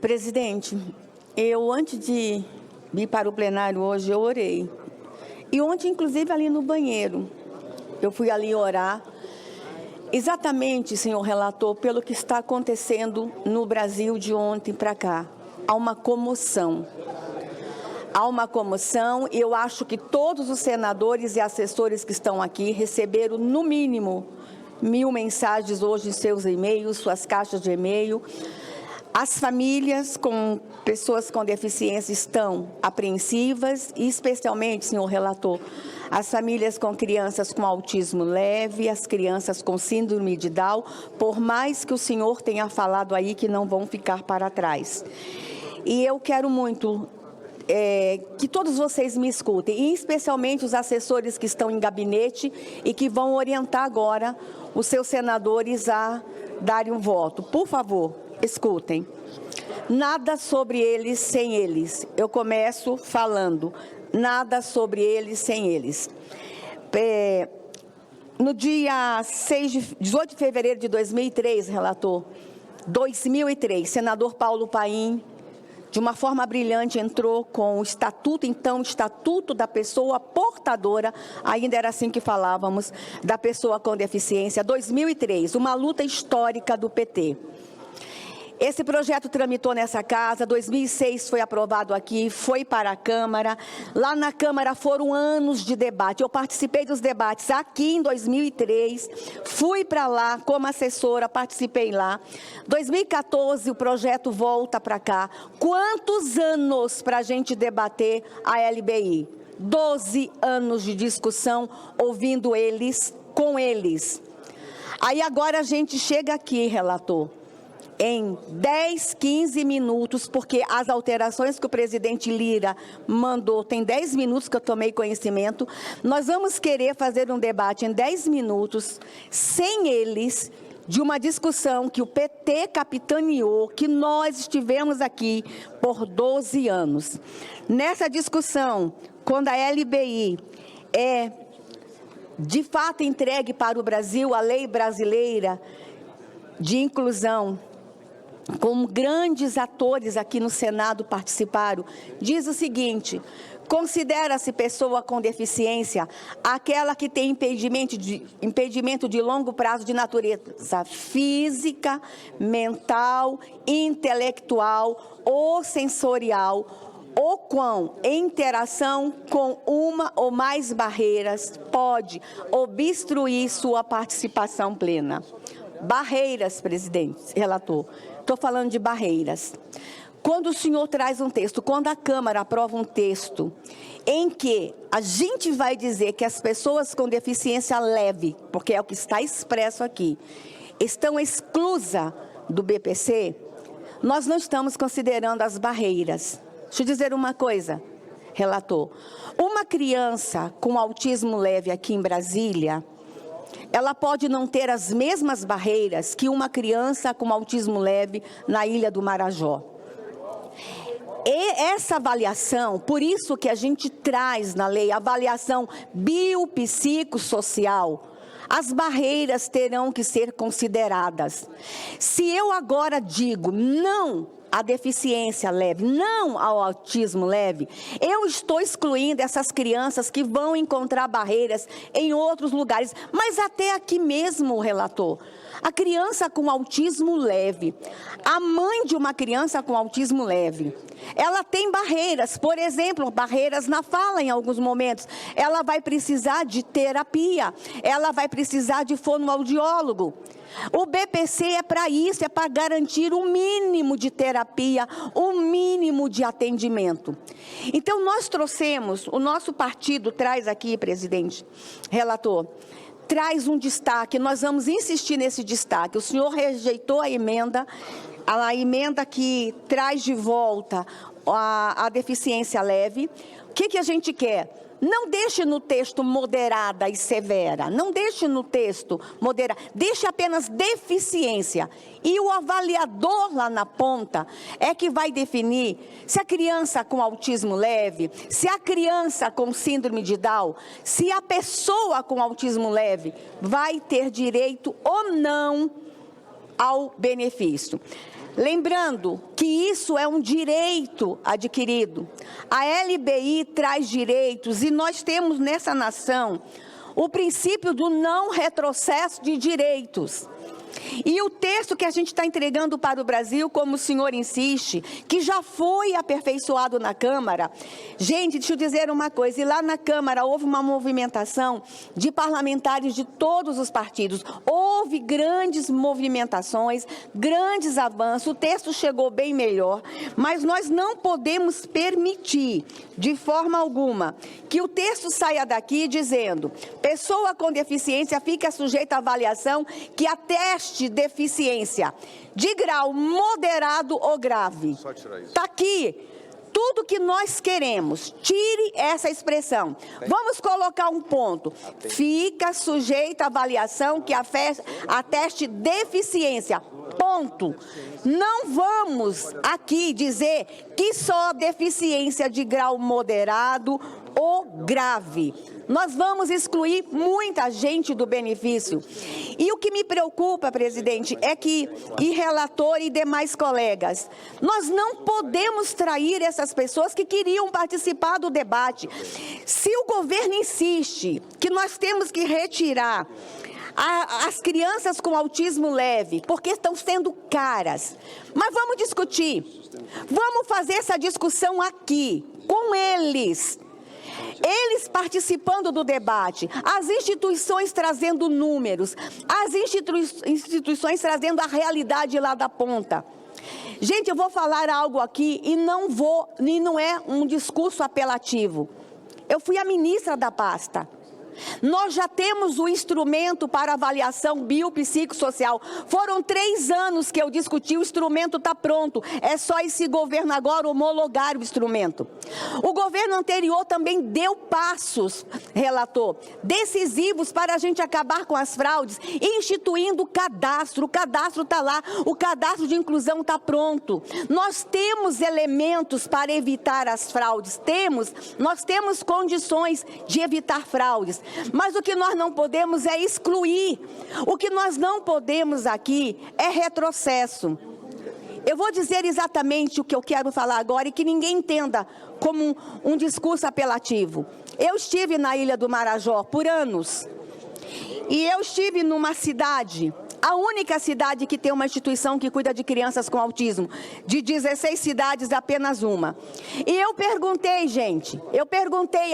Presidente, eu antes de vir para o plenário hoje, eu orei. E ontem, inclusive, ali no banheiro, eu fui ali orar. Exatamente, senhor relator, pelo que está acontecendo no Brasil de ontem para cá. Há uma comoção. Há uma comoção e eu acho que todos os senadores e assessores que estão aqui receberam, no mínimo, 1000 mensagens hoje em seus e-mails, suas caixas de e-mail. As famílias com pessoas com deficiência estão apreensivas e, especialmente, senhor relator, as famílias com crianças com autismo leve, as crianças com síndrome de Down, por mais que o senhor tenha falado aí que não vão ficar para trás. E eu quero muito que todos vocês me escutem, e especialmente os assessores que estão em gabinete e que vão orientar agora os seus senadores a darem um voto. Por favor, escutem. Nada sobre eles sem eles. Eu começo falando, nada sobre eles sem eles. No dia 18 de fevereiro de 2003, relator, 2003, senador Paulo Paim, de uma forma brilhante, entrou com o estatuto, então, o estatuto da pessoa portadora, ainda era assim que falávamos, da pessoa com deficiência, 2003, uma luta histórica do PT. Esse projeto tramitou nessa casa, 2006 foi aprovado aqui, foi para a Câmara. Lá na Câmara foram anos de debate. Eu participei dos debates aqui em 2003, fui para lá como assessora, participei lá. 2014 o projeto volta para cá. Quantos anos para a gente debater a LBI? 12 anos de discussão, ouvindo eles, com eles. Aí agora a gente chega aqui, relator, em 10, 15 minutos, porque as alterações que o presidente Lira mandou, tem 10 minutos que eu tomei conhecimento, nós vamos querer fazer um debate em 10 minutos, sem eles, de uma discussão que o PT capitaneou, que nós estivemos aqui por 12 anos. Nessa discussão, quando a LBI é de fato entregue para o Brasil, a lei brasileira de inclusão, como grandes atores aqui no Senado participaram, diz o seguinte: considera-se pessoa com deficiência aquela que tem impedimento de longo prazo de natureza física, mental, intelectual ou sensorial, ou com interação com uma ou mais barreiras pode obstruir sua participação plena. Barreiras, presidente, relator. Estou falando de barreiras. Quando o senhor traz um texto, quando a Câmara aprova um texto em que a gente vai dizer que as pessoas com deficiência leve, porque é o que está expresso aqui, estão exclusas do BPC, nós não estamos considerando as barreiras. Deixa eu dizer uma coisa, relator. Uma criança com autismo leve aqui em Brasília, ela pode não ter as mesmas barreiras que uma criança com autismo leve na Ilha do Marajó. E essa avaliação, por isso que a gente traz na lei a avaliação biopsicossocial, as barreiras terão que ser consideradas. Se eu agora digo não à deficiência leve, não ao autismo leve, eu estou excluindo essas crianças que vão encontrar barreiras em outros lugares, mas até aqui mesmo, relator, a criança com autismo leve, a mãe de uma criança com autismo leve, ela tem barreiras, por exemplo, barreiras na fala em alguns momentos, ela vai precisar de terapia, ela vai precisar de fonoaudiólogo. O BPC é para isso, é para garantir o mínimo de terapia, o mínimo de atendimento. Então, nós trouxemos, o nosso partido traz aqui, presidente, relator, traz um destaque, nós vamos insistir nesse destaque. O senhor rejeitou a emenda que traz de volta a deficiência leve. O que a gente quer? Não deixe no texto moderada e severa, não deixe no texto moderada, deixe apenas deficiência. E o avaliador lá na ponta é que vai definir se a criança com autismo leve, se a criança com síndrome de Down, se a pessoa com autismo leve vai ter direito ou não ao benefício. Lembrando que isso é um direito adquirido. A LBI traz direitos e nós temos nessa nação o princípio do não retrocesso de direitos. E o texto que a gente está entregando para o Brasil, como o senhor insiste, que já foi aperfeiçoado na Câmara. Gente, deixa eu dizer uma coisa, e lá na Câmara houve uma movimentação de parlamentares de todos os partidos. Houve grandes movimentações, grandes avanços, o texto chegou bem melhor, mas nós não podemos permitir, de forma alguma, que o texto saia daqui dizendo: pessoa com deficiência fica sujeita à avaliação que ateste deficiência de grau moderado ou grave. Está aqui tudo que nós queremos. Tire essa expressão. Vamos colocar um ponto. Fica sujeita à avaliação que ateste deficiência. Ponto. Não vamos aqui dizer que só deficiência de grau moderado ou grave. Nós vamos excluir muita gente do benefício. E o que me preocupa, presidente, é que, e relator e demais colegas, nós não podemos trair essas pessoas que queriam participar do debate. Se o governo insiste que nós temos que retirar as crianças com autismo leve, porque estão sendo caras, mas vamos discutir, vamos fazer essa discussão aqui, com eles participando do debate, as instituições trazendo números, as instituições trazendo a realidade lá da ponta. Gente, eu vou falar algo aqui e não é um discurso apelativo. Eu fui a ministra da pasta. Nós já temos o instrumento para avaliação biopsicossocial. Foram 3 anos que eu discuti, o instrumento está pronto. É só esse governo agora homologar o instrumento. O governo anterior também deu passos, relator, decisivos para a gente acabar com as fraudes, instituindo o cadastro. O cadastro está lá, o cadastro de inclusão está pronto. Nós temos elementos para evitar as fraudes, nós temos condições de evitar fraudes. Mas o que nós não podemos é excluir. O que nós não podemos aqui é retrocesso. Eu vou dizer exatamente o que eu quero falar agora e que ninguém entenda como um discurso apelativo. Eu estive na Ilha do Marajó por anos. E eu estive numa cidade, a única cidade que tem uma instituição que cuida de crianças com autismo. De 16 cidades, apenas uma. E eu perguntei, gente,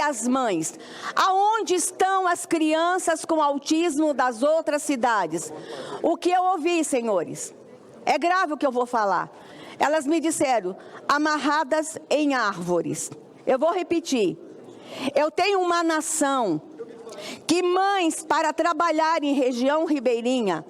às mães, aonde estão as crianças com autismo das outras cidades? O que eu ouvi, senhores, é grave o que eu vou falar. Elas me disseram, amarradas em árvores. Eu vou repetir. Eu tenho uma nação que mães, para trabalhar em região ribeirinha,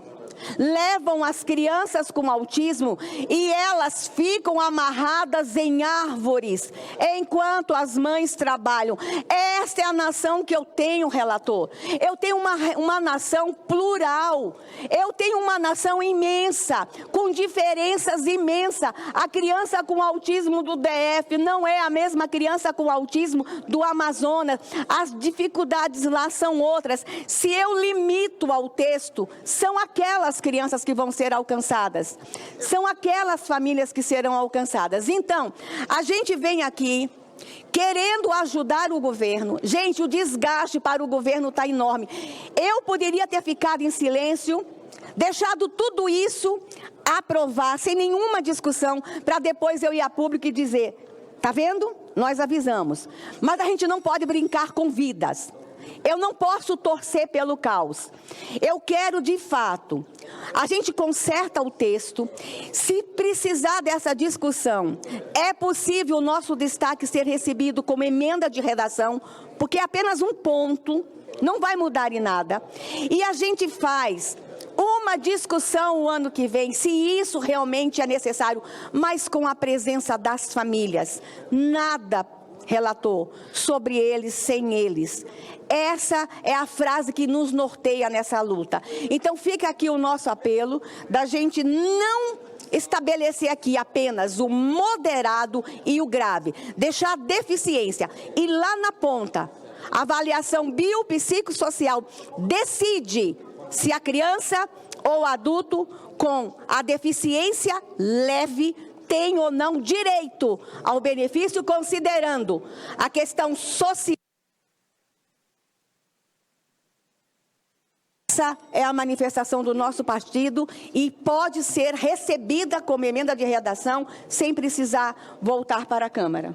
levam as crianças com autismo e elas ficam amarradas em árvores enquanto as mães trabalham. Esta é a nação que eu tenho, relator. Eu tenho uma nação plural. Eu tenho uma nação imensa, com diferenças imensas. A criança com autismo do DF não é a mesma criança com autismo do Amazonas. As dificuldades lá são outras. Se eu limito ao texto, são aquelas crianças que vão ser alcançadas. São aquelas famílias que serão alcançadas. Então, a gente vem aqui querendo ajudar o governo. Gente, o desgaste para o governo está enorme. Eu poderia ter ficado em silêncio, deixado tudo isso aprovar, sem nenhuma discussão, para depois eu ir a público e dizer, tá vendo? Nós avisamos. Mas a gente não pode brincar com vidas. Eu não posso torcer pelo caos. Eu quero, de fato, a gente conserta o texto. Se precisar dessa discussão, é possível o nosso destaque ser recebido como emenda de redação, porque é apenas um ponto, não vai mudar em nada. E a gente faz uma discussão o ano que vem, se isso realmente é necessário, mas com a presença das famílias. Nada, relator, sobre eles, sem eles. Essa é a frase que nos norteia nessa luta. Então fica aqui o nosso apelo da gente não estabelecer aqui apenas o moderado e o grave, deixar a deficiência e lá na ponta, a avaliação biopsicossocial decide se a criança ou adulto com a deficiência leve tem ou não direito ao benefício, considerando a questão social. Essa é a manifestação do nosso partido e pode ser recebida como emenda de redação sem precisar voltar para a Câmara.